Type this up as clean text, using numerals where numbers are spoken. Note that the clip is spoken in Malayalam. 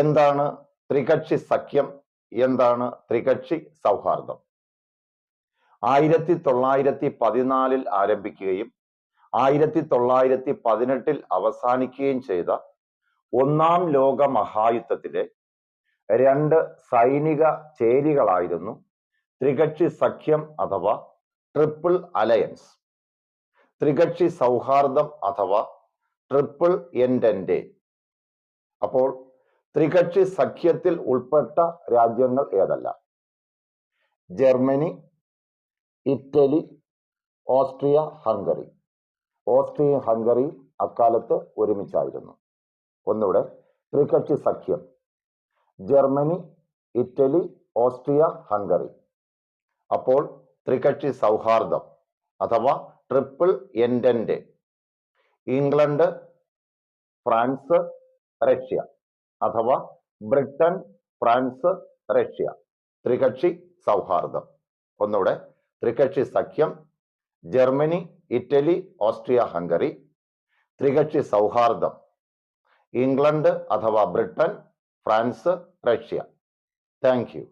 എന്താണ് ത്രികക്ഷി സഖ്യം? എന്താണ് ത്രികക്ഷി സൗഹാർദ്ദം? 1914 ആരംഭിക്കുകയും 1918 അവസാനിക്കുകയും ചെയ്ത ഒന്നാം ലോക മഹായുദ്ധത്തിലെ രണ്ട് സൈനിക ചേരികളായിരുന്നു ത്രികക്ഷി സഖ്യം അഥവാ ട്രിപ്പിൾ അലയൻസ്. ത്രികക്ഷി സൗഹാർദ്ദം അഥവാ ട്രിപ്പിൾ എൻറ്റൻഡെ. അപ്പോൾ ത്രികക്ഷി സഖ്യത്തിൽ ഉൾപ്പെട്ട രാജ്യങ്ങൾ ഏതെല്ലാം? Germany, Italy, Austria, Hungary. ഓസ്ട്രിയയും ഹംഗറിയും അക്കാലത്ത് ഒരുമിച്ചായിരുന്നു. ഒന്നുകൂടെ, ത്രികക്ഷി സഖ്യം ജർമ്മനി, ഇറ്റലി, ഓസ്ട്രിയ, ഹംഗറി. അപ്പോൾ ത്രികക്ഷി സൗഹാർദ്ദം അഥവാ ട്രിപ്പിൾ എൻറ്റൻഡെ ഇംഗ്ലണ്ട്, ഫ്രാൻസ്, റഷ്യ അഥവാ ബ്രിട്ടൻ, ഫ്രാൻസ്, റഷ്യ. ത്രികക്ഷി സൗഹാർദ്ദം. ഒന്നുകൂടെ, ത്രികക്ഷി സഖ്യം ജർമ്മനി, ഇറ്റലി, ഓസ്ട്രിയ, ഹംഗറി. ത്രികക്ഷി സൗഹാർദ്ദം ഇംഗ്ലണ്ട് അഥവാ Britain, France, Russia. Thank you.